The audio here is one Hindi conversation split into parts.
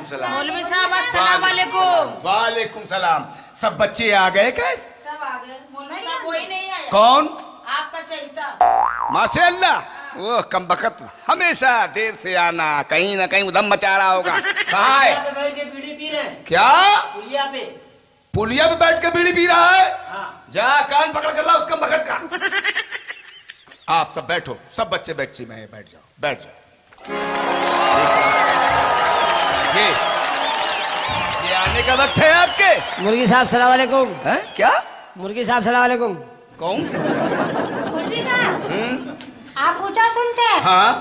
सलाम। मौलवी साहब अस्सलाम वालेकुम। वालेकुम सलाम। सब बच्चे आ गए क्या? सब आ गए। मौलवी साहब कोई नहीं आया। कौन? आपका चहेता। माशाअल्लाह। वो कमबख्त हमेशा देर से आना, कहीं ना कहीं उधम मचा रहा होगा। कहाँ है? पे बैठ के बीड़ी पी रहे हैं। क्या? पुलिया पे। पुलिया पे बैठ के बीड़ी पी रहा है? हाँ। जा कान पकड़ कर ला उस कमबख्त का। आप सब बैठो, सब बच्चे बैठ मैं बैठ जाओ, बैठ जाओ। ये आने का वक्त है आपके। मुर्गी साहब सलाम वालेकुम। हैं? क्या? मुर्गी साहब सलाम वालेकुम। कौन? मुर्गी साहब आप ऊंचा सुनते हैं? हाँ।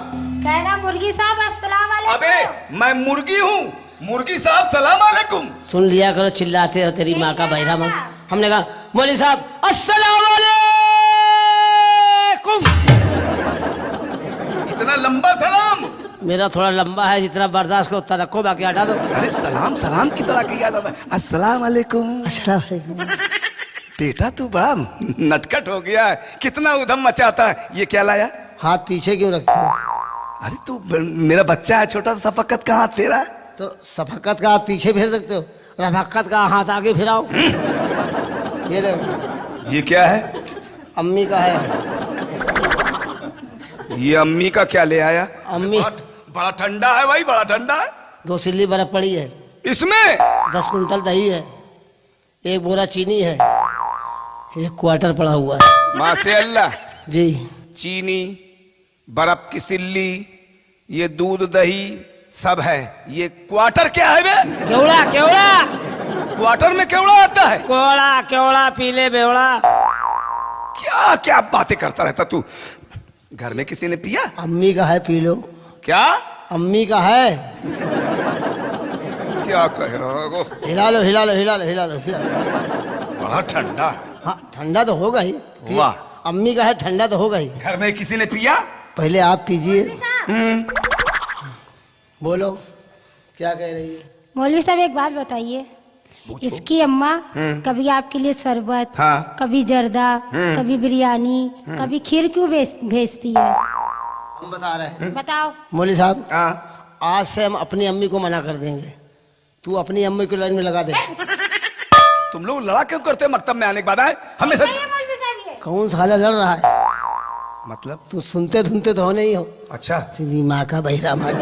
कहना मुर्गी साहब अस्सलाम वालेकुम। अबे मैं मुर्गी हूँ, मुर्गी साहब सलाम वालेकुम। सुन लिया करो, चिल्लाते हो तेरी माँ का बहिरा मन। हमने कहा मौलवी साहब अस्सलाम वालेकुम। इतना लंबा सलाम? मेरा थोड़ा लंबा है, जितना बर्दाश्त करो उतना रखो, बाकी हटा दो। अरे सलाम सलाम की तरह किया जाता। अस्सलाम वालेकुम। अस्सलाम वालेकुम। बेटा तू बड़ा नटखट हो गया है, कितना उधम मचाता है। ये क्या लाया? हाथ पीछे क्यों रखते हो? अरे तू मेरा बच्चा है छोटा सा, सफकत का हाथ फेरा है। तो सफकत का हाथ पीछे फेर सकते हो, रफकत का हाथ आगे फिराओ। ये देखो। ये क्या है? अम्मी का है। ये अम्मी का क्या ले आया? अम्मी बड़ा ठंडा है भाई, बड़ा ठंडा है। 2 सिल्ली बर्फ पड़ी है, इसमें 10 कुंटल दही है, 1 बोरा चीनी है, 1 क्वार्टर पड़ा हुआ है। माशाअल्लाह। जी। चीनी, बर्फ की सिल्ली, ये दूध दही सब है। ये क्वार्टर क्या है बे? केवड़ा केवड़ा क्वार्टर में केवड़ा आता है? कोड़ा केवड़ा पीले बेवड़ा। क्या क्या बातें करता रहता तू। घर में किसी ने पिया? अम्मी का है, पी लो। क्या? अम्मी का है। क्या कह रहा हो? हिला लो हिला लो हिला लो हिला लो हिला लो। बड़ा ठंडा है। हाँ ठंडा तो होगा ही। वाह। अम्मी का है, ठंडा तो होगा ही। घर में किसी ने पिया? पहले आप पीजिए। बोलो क्या कह रही है? मौलवी साहब एक बात बताइए, इसकी अम्मा कभी आपके लिए शरबत, हाँ। कभी जर्दा, कभी बिरयानी, कभी खीर क्यों भेजती है? हम बता रहे हैं। बताओ। मौलवी साहब हाँ। आज से हम अपनी अम्मी को मना कर देंगे। तू अपनी अम्मी को लाइन में लगा दे। तुम लोग लड़ा क्यों करते हो मकतब में आने के बाद? आए हमेशा मौलवी साहब ये कौन साला लड़ रहा है? मतलब तू सुनते धुनते तो हो नहीं हो। अच्छा। सीधी माँ का बहिरा मार।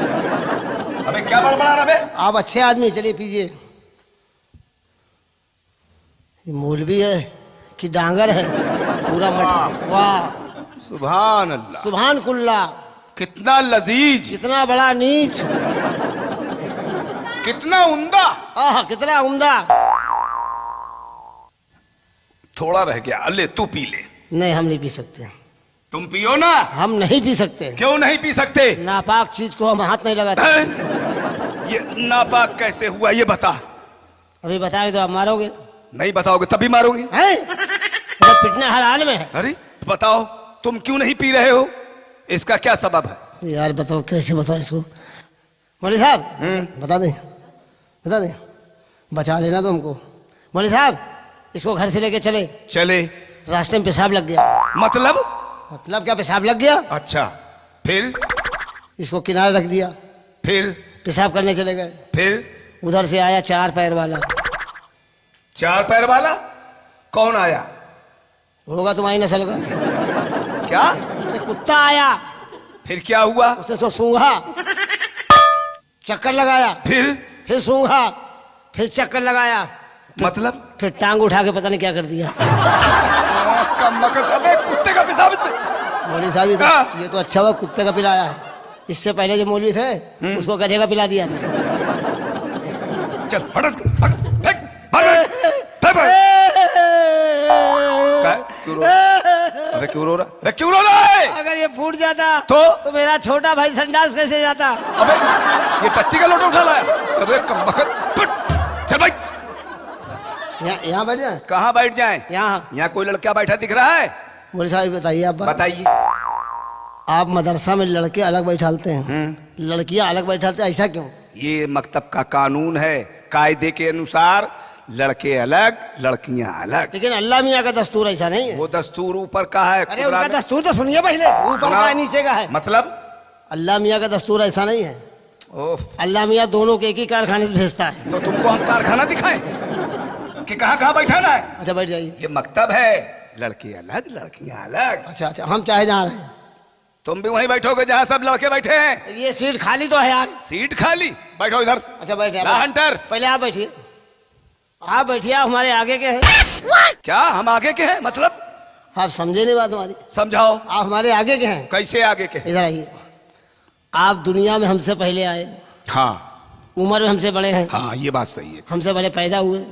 अबे क्या बड़बड़ा रहा बे? आप अच्छे आदमी, चलिए पीजिए। ये मौलवी है कि डांगर है? पूरा मट। वाह सुभान अल्लाह, सुभान कुल्ला। कितना लजीज, कितना बड़ा नीच, कितना उम्दा। आह कितना उम्दा। थोड़ा रह गया, अल्ले तू पी ले। नहीं हम नहीं पी सकते। तुम पियो ना। हम नहीं पी सकते। क्यों नहीं पी सकते? नापाक चीज को हम हाथ नहीं लगाते। हैं? ये नापाक कैसे हुआ ये बता। अभी बताए तो आप मारोगे। नहीं बताओगे तभी मारोगे। हैं? जब पिटना हर हाल में है। अरे बताओ तुम क्यों नहीं पी रहे हो, इसका क्या सबब है? यार बताओ कैसे बताओ इसको। मौलवी साहब बता दें, बता दें, बचा लेना तो हमको। मौलवी साहब इसको घर से लेके चले, चले? रास्ते में पेशाब लग गया। मतलब? मतलब क्या, पेशाब लग गया। अच्छा फिर? इसको किनारे रख दिया, फिर? पेशाब करने चले गए। फिर? उधर से आया 4 पैर वाला। 4 पैर वाला? कौन आया? होगा तुम्हारी नस्ल का। क्या? अरे कुत्ता आया। फिर क्या हुआ? उसने सो सूंघा, चक्कर लगाया, फिर सूंघा, फिर चक्कर लगाया, मतलब? फिर टांग उठा के पता नहीं क्या कर दिया। अबे कुत्ते का पेशाब इसमें? मौलवी साहब ये तो अच्छा हुआ कुत्ते का पिलाया है। इससे पहले जो मौलवी थे उसको गधे का पिला दिया था। चल हट, भाग, फेंक, भाग, फेंक, भाग। क्यों रो रहा? अबे क्यों रो रहा? अबे क्यों रो रहा है? अगर ये फूट जाता तो मेरा छोटा भाई संडास कैसे जाता? अबे ये टट्टी का लोटा उठा लाया। अरे कमबख्त, चल भाई। यहाँ बैठ जाए। कहाँ बैठ जाएं? यहाँ कोई लड़का बैठा दिख रहा है? मौलवी साहब बताइए आप। बताइए। आप मदरसा में लड़के अलग बैठाते हैं, लड़कियां अलग बैठाते हैं, ऐसा क्यों? ये मकतब का कानून है, कायदे के अनुसार लड़के अलग लड़कियां अलग। लेकिन अल्लाह मियाँ का दस्तूर ऐसा नहीं है। वो दस्तूर ऊपर का है। अरे उनका दस्तूर तो सुनिए पहले, ऊपर का है नीचे का है। मतलब? अल्लाह मियाँ का दस्तूर ऐसा नहीं है। ओफ, अल्लाह मियाँ दोनों के एक ही कारखाने से भेजता है। तो तुमको हम कारखाना दिखाएं कि कहाँ कहाँ बैठाना है? अच्छा बैठ जाइए। ये मकतब है, लड़के अलग लड़कियां अलग। अच्छा अच्छा, हम चाहे जहाँ रहे। तुम भी वहीं बैठोगे जहाँ सब लड़के बैठे हैं। ये सीट खाली तो है यार। सीट खाली, बैठो इधर। अच्छा बैठ ला जाए। हंटर, पहले आप बैठिए, आप बैठिए, आप हमारे आगे के हैं। क्या हम आगे के हैं? मतलब आप समझे नहीं बात हमारी। समझाओ। आप हमारे आगे के हैं। कैसे आगे के? इधर आइए। आप दुनिया में हमसे पहले आए, हाँ उम्र में हमसे बड़े हैं, हाँ, ये बात सही है। हमसे पहले पैदा हुए,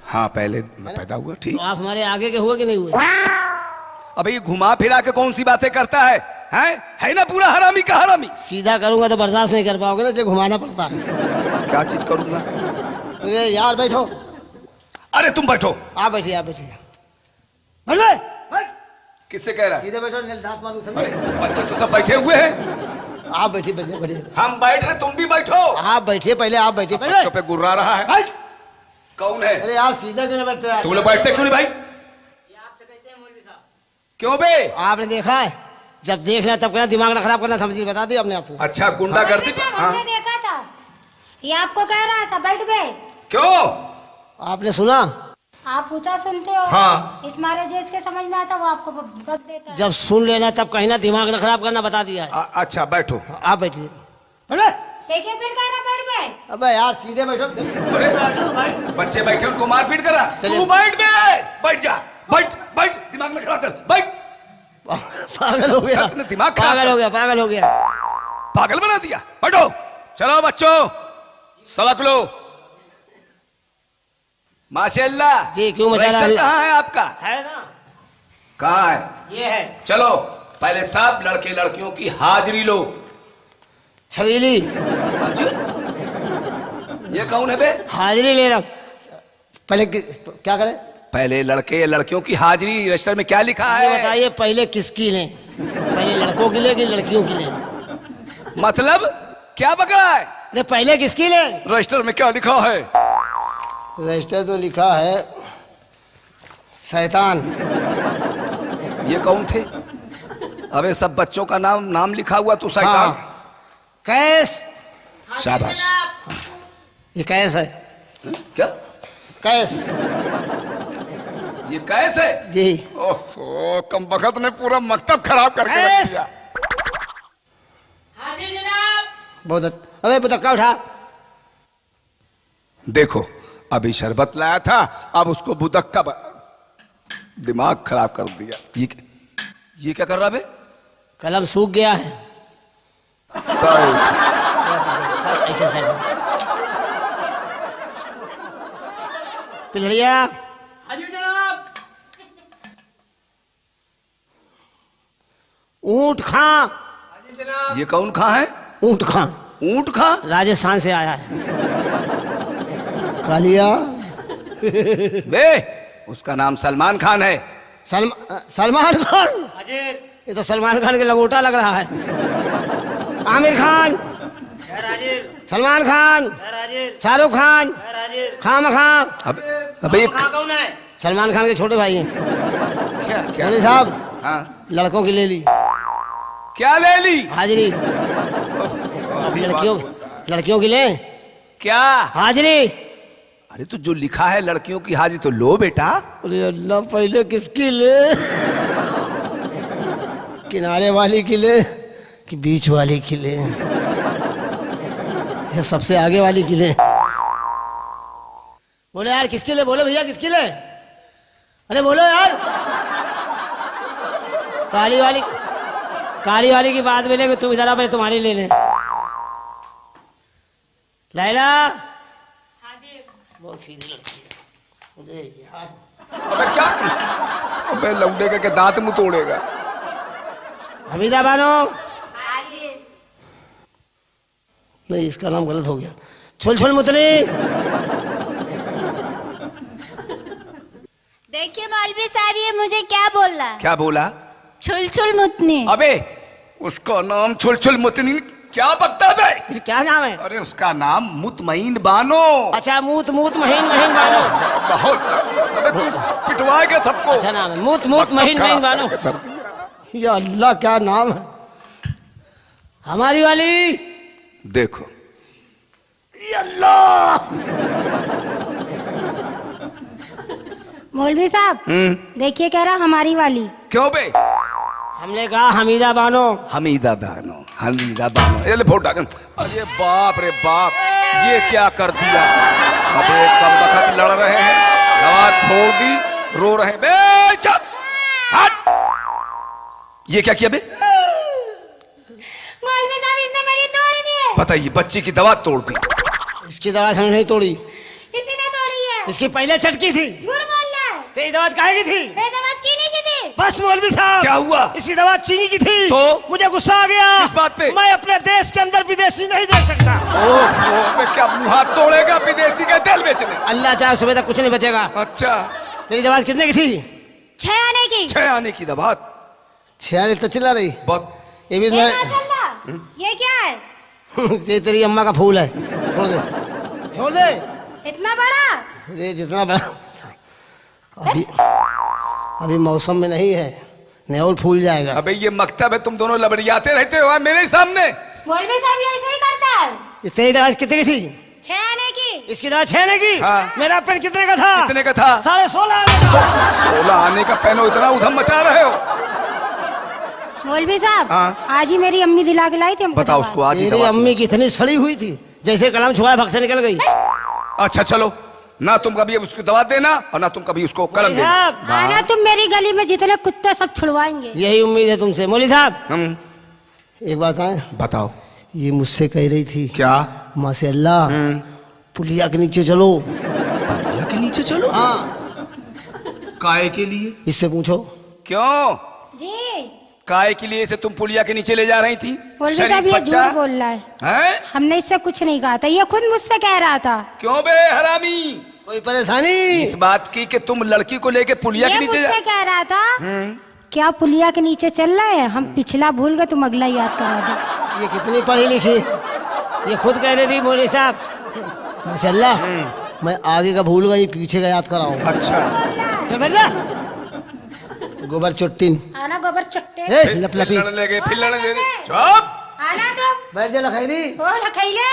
हाँ, पहले मैं पैदा हुआ, ठीक। तो आप हमारे आगे के हुए कि नहीं हुए? अबे ये घुमा फिरा के कौन सी बातें करता है? है ना पूरा हरामी का हरामी। सीधा करूंगा तो बर्दाश्त नहीं कर पाओगे ना, इसलिए घुमाना पड़ता है। क्या चीज करूंगा? अरे यार बैठो। अरे तुम बैठो। आप बैठिए, आप बैठिए। बैठ। किससे कह रहा है? सीधे बैठो, रात मालूम अरे समझे। बच्चे तो सब बैठे हुए हैं। आप बैठिए, बैठिए, बैठिए। हम बैठ रहे, तुम भी बैठो। आप बैठिए, पहले आप बैठिए। बच्चों पे गुर्रा रहा है। बैठ। कौन है? अरे आप सीधा क्यों नहीं बैठते यार? तुम लोग बैठते क्यों नहीं भाई? क्यों बे? आपने देखा है, जब देख लिया तब कहना दिमाग ना खराब करना, समझिए, बता दिया आपने आपको। अच्छा, गुंडागर्दी। साहब, हाँ, हमने देखा था, ये आपको कह रहा था बैठ बे। क्यों? आपने सुना? आप पूछा सुनते हो। हाँ। इस मारे जो इसके समझ में आता वो आपको बक देता है। जब सुन लेना तब कहीं ना दिमाग ना खराब करना, बता दिया है। अच्छा बैठो। आप बैठिए। अरे देखिए फिर कह रहा बैठ बे। अबे यार सीधे बैठो। अरे बच्चे बैठे, उनको मारपीट करा। चलिए। तू बैठ बे, बैठ जा, बैठ बैठ, दिमाग में खराब कर, बैठ। पागल हो गया, तुमने दिमाग खराब पागल कर- हो गया, पागल हो गया। पागल बना दिया। बैठो, चलो बच्चों सबक लो। माशाल्लाह। जी, क्यों मचा रहा रजिस्टर है? कहाँ है आपका? है ना, कहाँ है? ये है चलो पहले सब लड़के लड़कियों की हाजिरी लो। छबीली। ये कौन है बे? हाजिरी ले रहा हूं। पहले क्या करें? पहले लड़के लड़कियों की हाजिरी। रजिस्टर में क्या लिखा ये है? बताइए, पहले किसकी लें? पहले लड़कों की लें कि लड़कियों की लें? मतलब क्या पकड़ा है? अरे पहले किसकी लें? रजिस्टर में क्या लिखा है? रजिस्टर तो लिखा है शैतान। ये कौन थे? अबे सब बच्चों का नाम लिखा हुआ, तू शैतान। हाँ। कैस। शाबाश। ये कैस है। क्या? कैस। ये कैसे? जी। ओहो, कम बखत ने पूरा मकतब खराब करके रख दिया। हाजिर जनाब। बहुत अबे बुतक्का उठा। देखो अभी शरबत लाया था, अब उसको बुदक्का दिमाग खराब कर दिया। ये क्या कर रहा बे? कलम सूख गया है। ऐसे पिलड़िया। ऊंट खां। ये कौन खा है? ऊंट खां ऊंट खा? राजस्थान से आया है। कालिया। बे उसका नाम सलमान खान है। सलमान खान। ये तो सलमान खान के लगोटा लग रहा है। आमिर खान, सलमान खान, शाहरुख खान, खाम खां। अबे कौन है? सलमान खान के छोटे भाई हैं। क्या क्या? मोदी साहब, हाँ, लड़कों की ले ली क्या ले ली? हाजिरी। अब लड़कियों की ले क्या? हाजिरी। अरे तो जो लिखा है लड़कियों की हाजिरी तो लो बेटा। अरे अल्लाह, पहले किसकी ले? किनारे वाली की ले कि बीच वाली की ले? या सबसे आगे वाली की ले? बोलो यार किसकी ले? बोलो भैया किसकी ले? अरे बोलो यार। काली वाली की बात मिलेगी, तुम इधर आ, पहले तुम्हारी ले ले। लैला। बहुत सीधी लड़की है। मुझे यार अबे क्या? अबे लौंडे के दांत मुंह तोड़ेगा। हमीदा बानो। नहीं, इसका नाम गलत हो गया। छुल छुल मुतली। देखिए मौलवी साहब, ये मुझे क्या बोल रहा? क्या बोला? छुल छुल मुतनी। अबे उसका नाम छुलछुल मुतनी क्या बकता है? ये क्या नाम है? अरे उसका नाम मुतमईन बानो। अच्छा, मूत मूत महीन महीन बानो। बहुत। अबे तू पिटवाएगा सबको। अच्छा नाम है, मूत मूत महीन महीन बानो। या अल्लाह, क्या नाम है? हमारी वाली देखो। ये अल्लाह। मौलवी साहब देखिए कह रहा हमारी वाली। क्यों बे? हमने कहा हमीदा बानो। हमीदा बानो, हमीदा बानो। ये ले फोटो। अरे बाप रे बाप, ये क्या कर दिया? अबे कब वक्त लड़ रहे हैं, आवाज छोड़ दी, रो रहे हैं। बे चुप, हट। ये क्या किया बे? मौलवी साहब इसने मेरी तोड़ दी है। बताइए, बच्ची की दवा तोड़ दी। इसकी दवा हमने नहीं तोड़ी, इसी ने तोड़ी है। इसकी पहले चटकी थी। झूठ बोल रहा है। तेरी दवा काहे की थी? ये दवा चीनी की थी। बस मौलवी साहब, क्या हुआ? इसकी दवा चीनी की थी। तो? मुझे गुस्सा आ गया। किस बात पे? मैं अपने देश के अंदर विदेशी नहीं देख सकता। ओह, क्या मुंह हाथ तोड़ेगा विदेशी का तेल बेचने? अल्लाह चाहे सुबह तक कुछ नहीं बचेगा। अच्छा, तेरी दवा कितने की थी? 6 आने की। 6 आने की दवा। 6 आने तो चिल्ला रही। बहुत। ये भी ये माशाल्लाह, ये क्या है? ये तेरी अम्मा का फूल है। छोड़ दे, छोड़ दे। इतना बड़ा? ये जितना बड़ा अभी मौसम में नहीं है, नहीं और फूल जाएगा। अबे ये मकतब है, तुम दोनों लबड़ियाते रहते हो मेरे सामने। मौलवी साहब ये ऐसे ही करता है। इससे दवा कितने की थी? 6 आने की। इसकी दवा 6 आने की। हाँ। मेरा पेन कितने का था? कितने का था? 16.5 आने का। 16 आने का पेन हो, इतना उधम मचा रहे हो। मौलवी साहब हाँ। आज ही मेरी अम्मी दिला के लाई थी हमको बताओ दवा। उसको आज ही मेरी दवा। अम्मी की इतनी सड़ी हुई थी, जैसे कलम छुआ भग से निकल गई। अच्छा चलो, ना तुम कभी उसको दवा देना और ना तुम कभी उसको कलम देना। साहब, आना तुम मेरी गली में जितने कुत्ते सब छुड़वाएंगे। यही उम्मीद है तुमसे। मौलवी साहब हम एक बात है, बताओ। ये मुझसे कह रही थी क्या? माशाअल्लाह पुलिया के नीचे चलो। पुलिया के नीचे चलो? हाँ, काय के लिए? इससे पूछो। क्यों? जी काय के लिए से तुम पुलिया के नीचे ले जा रही थी? मौलवी शरीफ साहब ये बच्चा? झूठ बोल रहा है। हैं? हमने इससे कुछ नहीं कहा था, ये खुद मुझसे कह रहा था। क्यों बे हरामी? कोई परेशानी? इस बात की कि तुम लड़की को लेके पुलिया ये के नीचे मुझसे कह रहा था क्या पुलिया के नीचे चल रहा है, हम पिछला भूल गए, तुम अगला याद करा दो। ये कितनी पढ़ी लिखी, ये खुद कह रही थी मौलवी साहब माशाअल्लाह मैं आगे का भूल गई, पीछे का याद कराऊं। अच्छा, चल बैठ जा। गोबर चुट्टीन। आना गोबर चट्टे। ए, लपलपी। फिर लड़ने लगे, फिर लड़ने लगे। चुप। आना तुम। बैठ जा लखैरी। ओ लखैले।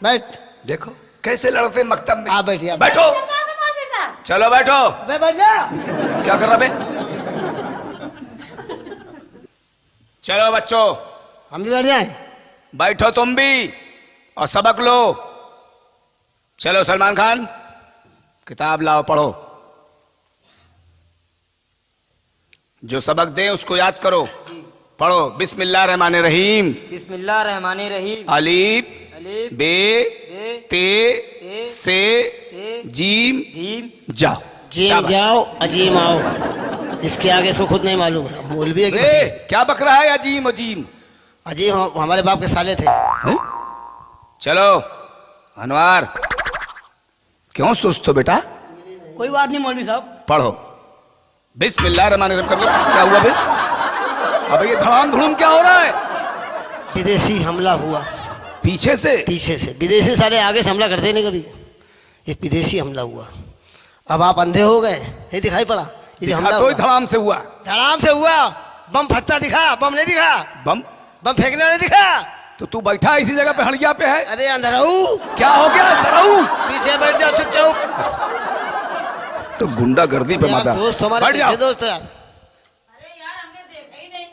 बैठ। देखो कैसे लड़ते मकतब में। आप बैठिए, आप बैठो, चुपचाप मौलवी साहब। चलो बैठो। बैठ जा। क्या कर रहा बे? चलो बच्चों, हम भी बैठ जाए। बैठो तुम भी और सबक लो। चलो सलमान खान, किताब लाओ, पढ़ो। जो सबक दें उसको याद करो। पढ़ो। बिस्मिल्लाहिर्रहमानिर्रहीम। बिस्मिल्लाहिर्रहमानिर्रहीम। अलीफ अलीफ बे ते से जीम जाओ। जीम शाबाश। जाओ अजीम आओ। इसके आगे से खुद नहीं मालूम है, मौलवी है कि ए, क्या बक रहा है अजीम अजीम? अजीम हमारे बाप के साले थे। हैं? चलो अनवार, क्यों सुस्त हो बेटा? कोई बात नहीं मौलवी साहब। पढ़ो। बिस्मिल्लाहिर्रहमानिर्रहीम कर लो। क्या हुआ बे? अबे ये धड़ाम धुड़ुम क्या हो रहा है? विदेशी हमला हुआ पीछे से? पीछे से। विदेशी साले आगे से हमला करते नहीं कभी, ये विदेशी हमला हुआ। अब आप अंधे हो गए, ये दिखाई पड़ा ये जो हमला तो हुआ। धड़ाम से हुआ। धड़ाम से हुआ। बम फटता दिखा? बम नहीं दिखा। बम? बम फेंकना नहीं दिखा। तो तू बैठा इसी जगह पे, हड़िया पे है? अरे अंधराऊ, क्या हो गया सराऊ? पीछे बैठ जाओ चुपचाप। तो गुंडागर्दी पे यार, मत आ। दोस्त हमारे बैठ जाओ। पीछे दोस्त है। अरे यार हमने देखा ही नहीं।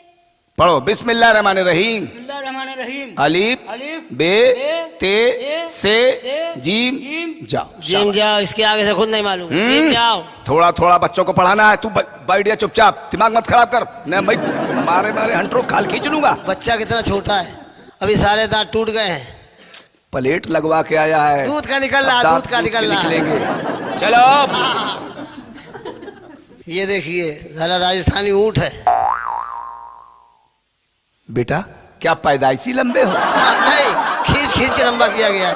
पढ़ो। बिस्मिल्लाहिर्रहमानिर्रहीम। बिस्मिल्लाहिर्रहमानिर्रहीम। अलीफ अलीफ बे ते ते से से जीम जाओ। जिम जाओ, इसके आगे से खुद नहीं मालूम। जिम जाओ। थोड़ा थोड़ा बच्चों को पढ़ाना है। तू बैठ जा चुपचाप, दिमाग मत खराब कर। नहीं मैं मारे मारे हंटरों खाल खींच लूंगा। बच्चा कितना छोटा है, अभी सारे दांत टूट गए हैं। प्लेट लगवा के आया है। दूध का निकल रहा, अब दांत दूध का टूट के निकल रहा। निकलेंगे। चलो ये देखिए जरा राजस्थानी ऊंट है। बेटा क्या पैदाइशी लंबे हो? नहीं, खींच खींच के लंबा किया गया है।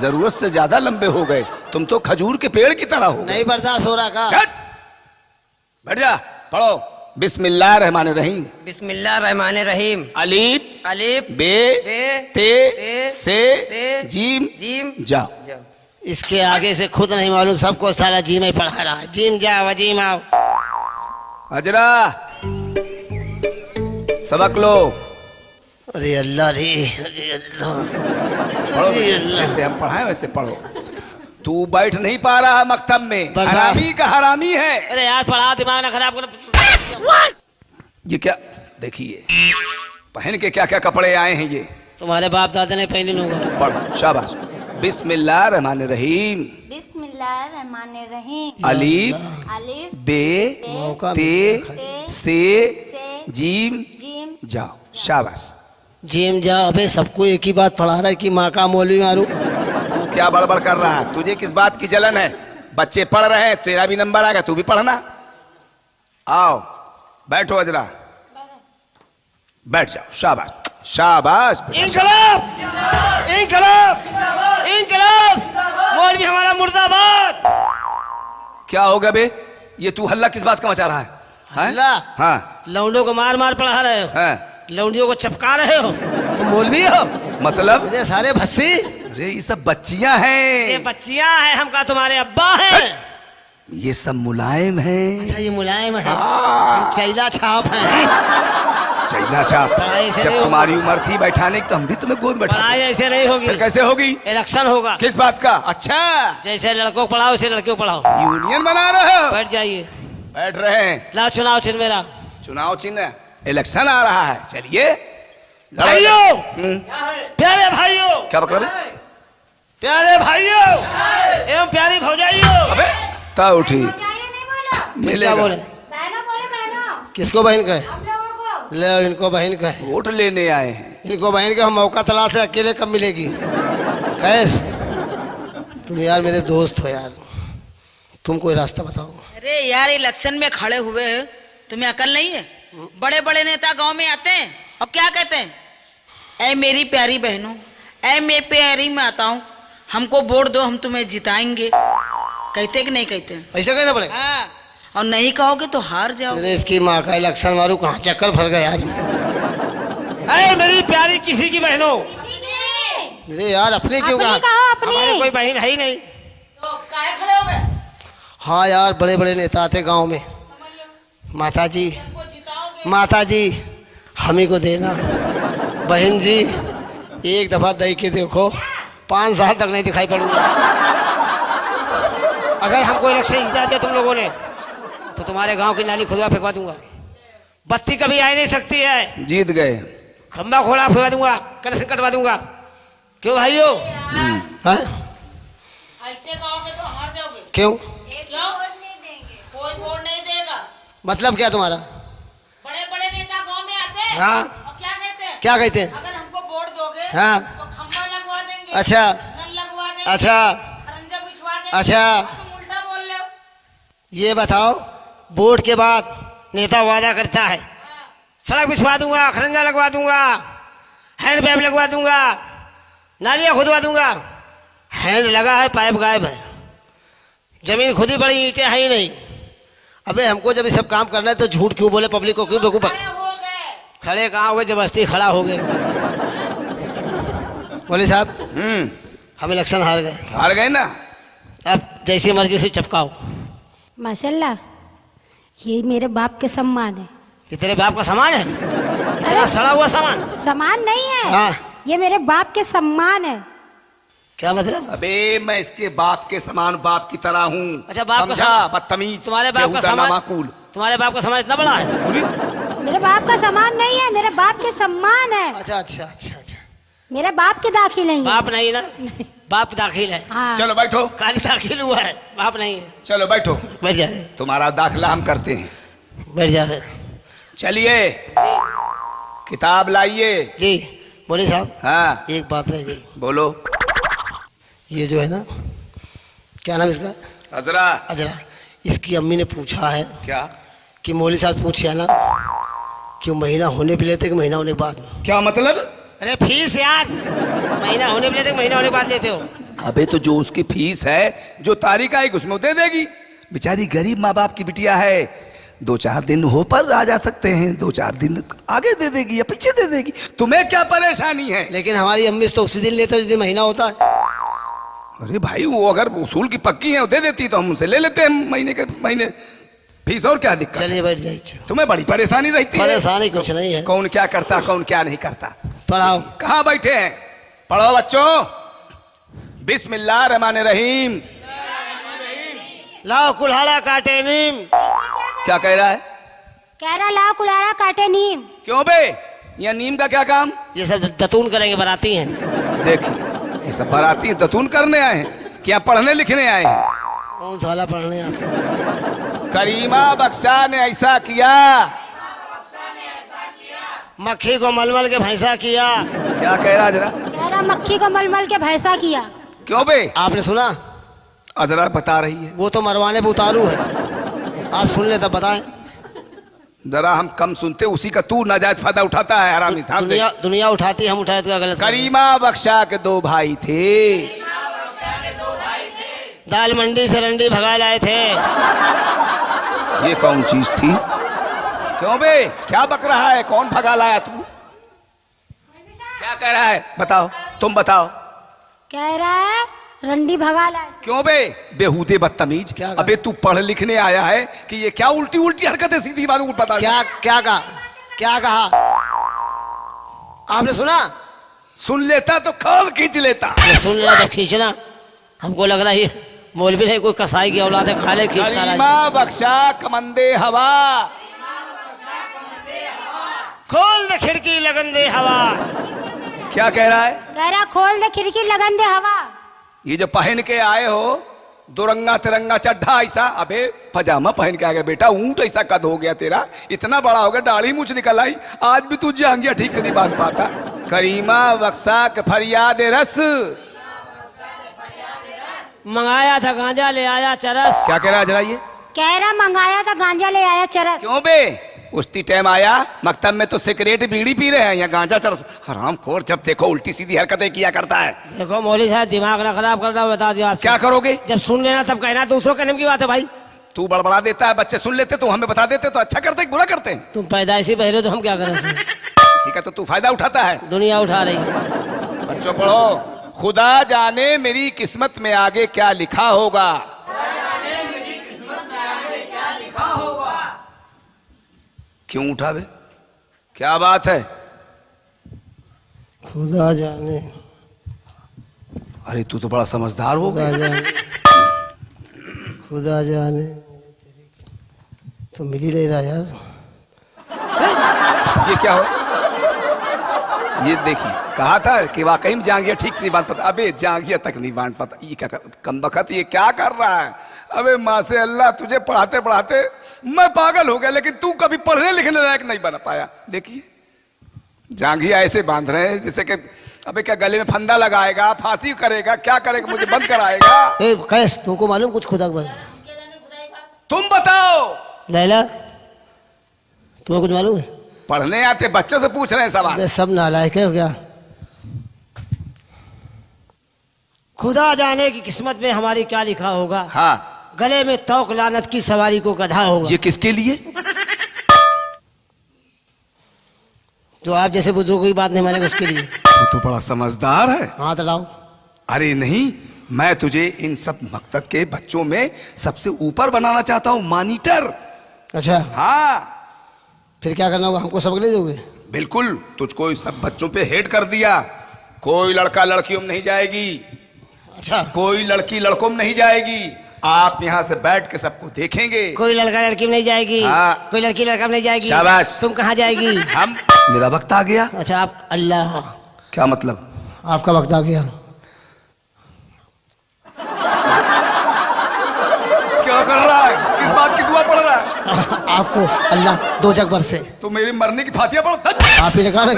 जरूरत से ज्यादा लंबे हो गए। तुम तो खजूर के पेड़ की तरह हो। नहीं बर्दाश्त हो रहा का। हट! बैठ जा। पढ़ो। बिस्मिल्लाहिर्रहमानिर्रहीम। बिस्मिल्लाहिर्रहमानिर्रहीम। अलीफ अलीफ बे बे ते से से जीम जीम जाओ। इसके आगे से खुद नहीं मालूम, सबको साला जिम ही पढ़ा रहा है। जिम जाओ अजीम आओ। अजरा सबक लो। अरे अल्लाह रे, अरे अल्लाह, पढ़ो अरे बेटे, अल्लाह। जैसे हम पढ़ाए वैसे पढ़ो। तू बैठ नहीं पा रहा है मकतब में, बगा- हरामी का हरामी है। अरे यार पढ़ा, दिमाग ना खराब कर। ये क्या देखिए, पहन के क्या क्या कपड़े आए हैं ये, तुम्हारे बाप दादा ने पहने होगा। पढ़ो शाबाश। बिस्मिल्लाह रहमान रहीम। बिस्मिल्लाहिर्रहमानिर्रहीम। अलीफ अलिफ बे मौका ते ते से से जीम जीम जाओ शाबाश। जिम जा। अबे सबको एक ही बात पढ़ा रहा है कि माँ का मौलवी मारू। तू क्या बड़बड़ कर रहा है, तुझे किस बात की जलन है? बच्चे पढ़ रहे हैं, तेरा भी नंबर आएगा, तू भी पढ़ना। आओ बैठो अजरा, बैठ जाओ शाबाश शाबाश। इनकलाब, इनकलाब, इनकलाब, मौलवी हमारा मुर्दाबाद। क्या हो गया बे, ये तू हल्ला किस बात का मचा रहा है? हैं? हल्ला? हाँ लौंडों को मार मार पढ़ा रहे हो, हाँ, लौंडियों को चपका रहे हो, तुम मौलवी हो? मतलब अरे सारे भस्सी, अरे ये सब बच्चियां ये हैं, बच्चियां हैं, हम का तुम्हारे अब्बा हैं। ये सब मुलायम हैं। अच्छा ये मुलायम है, हाँ, चैला छाप है। चैला छाप। पढ़ाई से जब नहीं तुम्हारी उम्र थी बैठाने की तो हम भी तुम्हें गोद बैठा। पढ़ाई ऐसे नहीं होगी, फिर कैसे होगी? इलेक्शन होगा। किस बात का? अच्छा जैसे लड़कों को पढ़ाओ वैसे लड़कियों को पढ़ाओ। यूनियन बना रहे हो? बैठ जाइए, बैठ रहे हैं। ला चुनाव चिन्ह मेरा। चुनाव चिन्ह, इलेक्शन आ रहा है, चलिए लड़ाई- भाइयों, हम्म, प्यारे भाइयों, क्या बकरा? प्यारे भाइयों एवं प्यारी भौजाइयों। अबे ता उठी क्या मिलेगा। बोले? बहनों बोले बहनों, किसको बहन कहे? हम लोगों को। ले इनको बहन कहे, वोट लेने आए हैं। इनको बहन के हम मौका तलाश है, अकेले कब मिलेगी? कैस तुम यार मेरे दोस्त हो यार, तुम कोई रास्ता बताओ। अरे यार इलेक्शन में खड़े हुए हो, तुम्हें अकल नहीं है? बड़े बड़े नेता गांव में आते हैं और क्या कहते हैं, ऐ मेरी प्यारी बहनों, ऐ मेरी प्यारी माताओं, हमको वोट दो, हम तुम्हें जिताएंगे। कहते कि नहीं कहते? ऐसा कहना पड़ेगा? हाँ, और नहीं कहोगे तो हार जाओ। मेरे इसकी माँ का इलेक्शन मारू, कहाँ चक्कर फंस गया यार। अरे मेरी प्यारी किसी की बहनों, अरे यार अपने क्यों अपनी कहा? कहो, अपनी। हमारे कोई बहन है ही नहीं। तो काहे खड़े हो गए? हाँ यार बड़े बड़े नेता आते गांव में, माता जी, हमको जिताओगे? माता जी हमी को देना, बहन जी एक दफा दे के देखो, 5 साल तक नहीं दिखाई पड़ूंगा। अगर हमको इलेक्शन जिता दिया तुम लोगों ने तो तुम्हारे गांव की नाली खुदवा फेंकवा दूंगा, बत्ती कभी आ नहीं सकती है, जीत गए। खंबा खोला फेंकवा दूंगा, कनेक्शन कटवा दूंगा। क्यों भाइयों? हाँ? ऐसे कहोगे तो हार जाओगे। क्यों? क्यों? कोई वोट नहीं देगा। मतलब क्या तुम्हारा? बड़े बड़े नेता गांव में आते हैं हाँ। और क्या कहते हैं, क्या कहते हैं? अगर हमको वोट दोगे हाँ। तो खंबा लगवा देंगे, अच्छा नल लगवा देंगे, अच्छा खरंजा बिछवा देंगे। अच्छा। और तुम उल्टा बोल रहे हो। ये बताओ, वोट के बाद नेता वादा करता है सड़क बिछवा दूंगा, खरंजा लगवा दूंगा, हैंड पाइप लगवा दूंगा, नालियां खुदवा दूंगा, हैंड लगा है पाइप गायब है, जमीन खुद ही पड़ी, ईंटें है ही नहीं। अबे हमको जब ये सब काम करना है तो झूठ क्यों बोले, पब्लिक को क्यों बेवकूफ? खड़े हो गए। खड़े कहाँ हुए, जबरदस्ती खड़ा हो गए। बोले साहब हम इलेक्शन हार गए, हार गए ना। अब जैसी मर्जी से चपकाओ। माशाल्लाह, ये मेरे बाप के सम्मान है। ये तेरे बाप का सामान है? तेरा सड़ा हुआ सामान? सम्मान नहीं है, हाँ। ये मेरे बाप के सम्मान है। क्या मतलब? अबे मैं इसके बाप के समान बाप की तरह हूँ। अच्छा, बाप का समझा? समान- बदतमीज, तुम्हारे बाप का बेहुदा, सामान, नामाकूल। तुम्हारे बाप का सामान इतना बड़ा है? बोली? मेरे बाप का सम्मान नहीं है, मेरे बाप के सम्मान है। अच्छा अच्छा अच्छा अच्छा, मेरे बाप के दाखिल नहीं है। बाप नहीं ना, बाप दाखिल है, हाँ। चलो बैठो, खाली दाखिल हुआ है, बाप नहीं है। चलो बैठो, बैठ जा रहे, तुम्हारा दाखिला हम करते हैं। बैठ जा रहे। चलिए किताब लाइए। जी बोले साहब, हाँ एक बात रह गई। बोलो। ये जो है ना, क्या नाम इसका? हजरा। अजरा। इसकी अम्मी ने पूछा है क्या? कि मौली साहब पूछे ना कि वो महीना होने पे लेते कि महीना होने के बाद? क्या मतलब? अरे फीस यार, महीना होने पे लेते कि महीना होने के बाद लेते हो? अबे तो जो उसकी फीस है, जो तारीख आएगी उसमें वो दे देगी। बेचारी गरीब माँ बाप की बिटिया है, 2-4 दिन हो पर आ जा सकते हैं, 2-4 दिन आगे दे देगी या पीछे दे देगी, तुम्हें क्या परेशानी है? लेकिन हमारी अम्मी तो उसी दिन लेते जिस दिन महीना होता है। अरे भाई वो अगर उसूल की पक्की है वो दे देती तो हम उनसे ले लेते हैं महीने के महीने फीस, और क्या दिक्कत? चलिए बैठ जाइए। तुम्हें बड़ी परेशानी रहती है। परेशानी कुछ नहीं है, कौन क्या करता, कौन क्या नहीं करता। पढ़ाओ। कहाँ बैठे हैं? पढ़ो बच्चों। बिस्मिल्लाह रहमान रहीम। लाओ कुल्हाड़ा काटे नीम। क्या कह रहा है? कह रहा लाओ कुल्हाड़ा काटे नीम। क्यों बे, यहाँ नीम का क्या काम? ये सब दतून करेंगे, बनाती हैं। देखिए ये सब बाराती दतून करने आए हैं कि यहाँ पढ़ने लिखने आए हैं? कौन सा वाला पढ़ने आता? करीमा बख्शा ने ऐसा किया। मक्खी को मलमल के भैंसा किया। क्या कह रहा जरा? कह रहा मक्खी को मलमल के भैंसा किया। क्यों बे? आपने सुना? अजरा बता रही है। वो तो मरवाने पे उतारू है, आप सुन ले तब बताएं। जरा हम कम सुनते, उसी का तू नाजायज फायदा उठाता है हरामी। दुनिया उठाती, हम उठाए तो क्या गलत? करीमा बख्शा के दो भाई थे। दाल मंडी से रंडी भगा लाए थे। ये कौन चीज थी? क्यों बे, क्या बक रहा है? कौन भगा लाया तू? क्या कह रहा है? बताओ, तुम बताओ। कह रहा है रंडी भगा लाए। क्यों बे बेहूदे बदतमीज? क्या कहा? अबे तू पढ़ लिखने आया है कि ये क्या उल्टी उल्टी हरकतें सीधी बातों को पता? क्या क्या कहा? क्या कहा आपने? सुना? सुन लेता तो खाल खींच लेता। सुन लेना तो खींचना। हमको लग रहा है मौलवी नहीं, कोई कसाई की औलाद है, खाले खींचता रहा। करीमा बख्शा कमंदे हवा। खोल दे खिड़की लगन दे हवा। क्या कह रहा है? कह रहा खोल दे खिड़की लगन दे हवा। ये जो पहन के आए हो दुरंगा तिरंगा चड्ढा ऐसा, अबे पजामा पहन के आ गया बेटा, ऊंट ऐसा कद हो गया तेरा, इतना बड़ा हो गया, दाढ़ी मूछ निकल आई, आज भी तू जांघिया ठीक से नहीं बांध पाता। करीमा बख्शा के फरियाद रस। मंगाया था गांजा ले आया चरस। क्या कह रहा है जरा ये? कह रहा मंगाया था गांजा ले आया चरस। क्यों बे, उसी टाइम आया मकतब में तो सिगरेट बीड़ी पी रहे हैं, यहाँ गांजा चरस। हराम खोर, जब देखो उल्टी सीधी हरकतें किया करता है। देखो मौली साहब दिमाग ना खराब करना, बता दिया आपसे। क्या करोगे? जब सुन लेना तब कहना, दूसरों कहने की बात है भाई। तू बड़बड़ा देता है, बच्चे सुन लेते तो हमें बता देते तो अच्छा करते बुरा करते हैं? तुम पैदाइशी बहरे तो हम क्या करें इसमें? इसी का तो तू फायदा उठाता है। दुनिया उठा रही। बच्चों पढ़ो। खुदा जाने मेरी किस्मत में आगे क्या लिखा होगा। क्यों उठा बे, क्या बात है? खुदा जाने। अरे तू तो बड़ा समझदार हो खुदा गया। जाने, खुदा जाने। तो मिल ही नहीं रहा यार। ये क्या हो? ये देखिए, कहा था कि वाकई में जांघिया ठीक से नहीं बांध पाता। अबे जांघिया तक नहीं बांध पाता, ये क्या कर, कम बखत ये क्या कर रहा है? अबे माँ से अल्लाह, तुझे पढ़ाते पढ़ाते मैं पागल हो गया, लेकिन तू कभी पढ़ने लिखने लायक नहीं बना पाया। देखिए जांघिया ऐसे बांध रहे हैं जैसे कि अबे क्या गले में फंदा लगाएगा, फांसी करेगा, क्या करेगा, मुझे बंद कराएगा। ए कैस, तुमको मालूम कुछ खुदा के बारे में? तुम बताओ। लैला, तुम्हें कुछ मालूम है? पढ़ने आते बच्चों से पूछ रहे हैं सवाल। अरे सब नालायक है क्या? खुदा जाने की किस्मत में हमारी क्या लिखा होगा। हाँ, गले में तौक लानत की सवारी को गधा होगा। ये किसके लिए? तो आप जैसे बुजुर्गों की बात नहीं मानेंगे उसके लिए। तू तो बड़ा समझदार है। हाथ लाओ। अरे नहीं, मैं तुझे इन सब मकतब के बच्चों में सबसे ऊपर बनाना चाहता हूँ, मॉनिटर। अच्छा, हाँ फिर क्या करना होगा? हमको सबक नहीं दोगे? बिल्कुल, तुझको सब बच्चों पे हेड कर दिया। कोई लड़का लड़कियों में नहीं जाएगी, अच्छा, कोई लड़की लड़कों में नहीं जाएगी। आप यहाँ से बैठ के सबको देखेंगे। कोई लड़का लड़की में नहीं जाएगी। हाँ। कोई लड़की लड़का में नहीं जाएगी। शाबाश। तुम कहाँ जाएगी? हम, मेरा वक्त आ गया। अच्छा, आप अल्लाह। क्या मतलब? आपका वक्त आ गया। क्या कर रहा है? किस बात की दुआ पढ़ रहा है? आपको अल्लाह दो जग पर से। तो मेरी मरने की फातिया पढ़ो। आप ही ने कहा ना।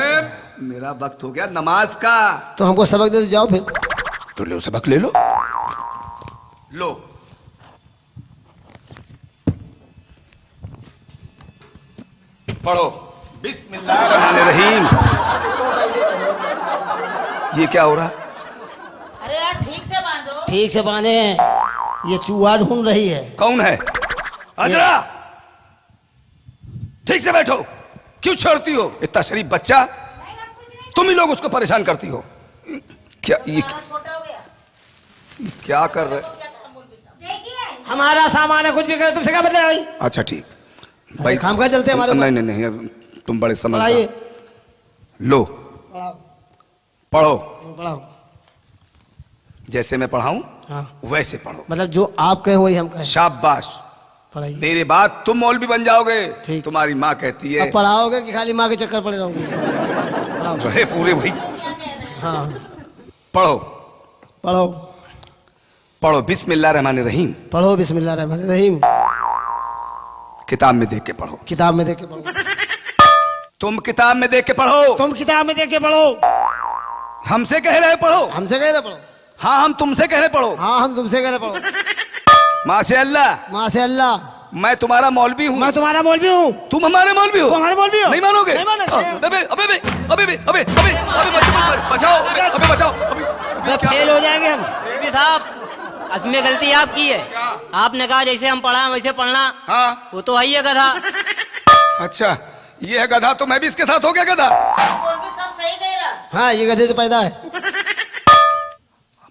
मेरा वक्त हो गया नमाज का। तो हमको सबक दे जाओ फिर। तो लो सबक ले लो। लो, पढ़ो। बिस्मिल्लाहिर्रहमानिर्रहीम। ये क्या हो रहा? अरे यार ठीक से बांधो। ठीक से बांधे हैं। ये चूहा ढूंढ रही है। कौन है? अजरा, ठीक से बैठो। क्यों छोड़ती हो? इतना शरीफ बच्चा, तुम ही लोग उसको परेशान करती हो। क्या ये छोटा हो गया। क्या कर रहे? हमारा सामान है, कुछ भी करे तुमसे क्या बदले भाई? अच्छा ठीक भाई काम का चलते हमारे। नहीं नहीं नहीं, तुम बड़े समझदार। पढ़ाइए। लो, पढ़ाओ। पढ़ो, पढ़ाओ। जैसे मैं पढ़ाऊं हाँ वैसे पढ़ो। मतलब जो आप कहें वही हम कहें। शाबाश, पढ़ाइए। मेरे बाद तुम मौलवी बन जाओगे। ठीक। तुम्हारी माँ कहती है अब पढ़ाओगे कि खाली माँ के चक्कर पड़े रहोगे? पढ़ाओ। रहे पूरे वही। हाँ पढ़ो पढ़ो। पढ़ो। बिस्मिल्लाहिर्रहमानिर्रहीम। पढ़ो बिस्मिल्लाहिर्रहमानिर्रहीम। किताब में देख के पढ़ो। किताब में देख के पढ़ो। तुम किताब में देख के पढ़ो। तुम किताब में देख के पढ़ो। हमसे कह रहे पढ़ो। हमसे कह रहे पढ़ो। हाँ हम तुमसे कह रहे पढ़ो। हाँ हम तुमसे कह रहे पढ़ो। माशाअल्लाह, माँ से अल्लाह, मैं तुम्हारा मौलवी हूँ। मैं तुम्हारा मौलवी हूँ। तुम हमारे मौलवी हो। तुम हमारे मौलवी हो। नहीं मानोगे? नहीं मानोगे। अबे अबे अबे अबे अबे अबे अबे बचाओ, अबे बचाओ, अबे फेल हो जाएंगे हम। मौलवी साहब, इसमें गलती आपकी है। आपने कहा जैसे हम पढ़ा वैसे पढ़ना। हाँ वो तो है ही है गधा। अच्छा, ये है गधा, तो मैं भी इसके साथ हो गया गधा। मौलवी साहब सही कह रहा। हाँ ये गधे से पैदा है।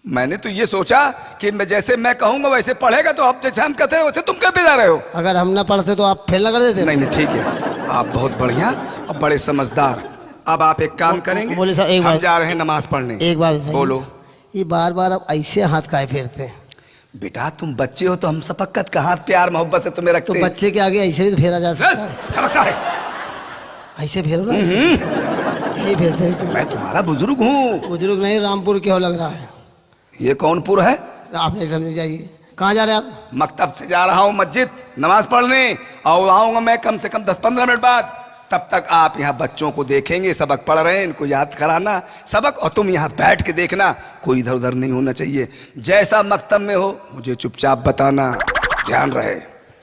मैंने तो ये सोचा कि मैं जैसे मैं कहूंगा वैसे पढ़ेगा, तो आप जैसे हम कहते हैं वैसे तुम कहते जा रहे हो। अगर हम ना पढ़ते तो आप फेल ना कर देते। नहीं नहीं ठीक है, आप बहुत बढ़िया और बड़े समझदार। अब आप एक काम करेंगे, बोले साहब, एक हम बात- जा रहे हैं नमाज पढ़ने। एक बात बताइए, बोलो। ये बार बार आप ऐसे हाथ काहे फेरते हैं? बेटा तुम बच्चे हो तो हम सबकत का हाथ प्यार मोहब्बत से तुम्हें तो रखते हैं। बच्चे के आगे ऐसे भी फेरा जा सकता है। क्या लगता है? ऐसे फेरो ना, ऐसे। यही फेरते रहते। मैं तुम्हारा बुजुर्ग हूँ। बुजुर्ग नहीं, रामपुर के हो लग रहा है। ये कौन पुर है? आप नहीं समझ जाइए। कहाँ जा रहे हैं आप? मकतब से जा रहा हूँ मस्जिद नमाज पढ़ने, और आऊंगा मैं कम से कम 10-15 मिनट बाद। तब तक आप यहाँ बच्चों को देखेंगे, सबक पढ़ रहे हैं, इनको याद कराना सबक, और तुम यहाँ बैठ के देखना, कोई इधर उधर नहीं होना चाहिए। जैसा मकतब में हो मुझे चुपचाप बताना, ध्यान रहे।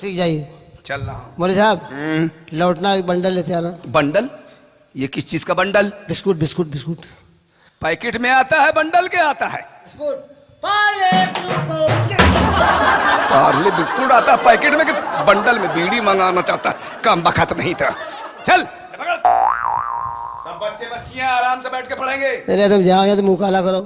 ठीक, जाइए। चल रहा हूँ। मोरे साहब लौटना, एक बंडल लेते आना। बंडल? ये किस चीज का bundle? Biscuit biscuit biscuit. Packet में आता है बंडल के आता है? पार्ले बिस्कुट आता है पैकेट में कि बंडल में? बीड़ी मंगाना चाहता है, काम बखत नहीं था। चल सब बच्चे बच्चियां आराम से बैठ के पढ़ेंगे। अरे तुम जाओ या तो मुँह काला करो।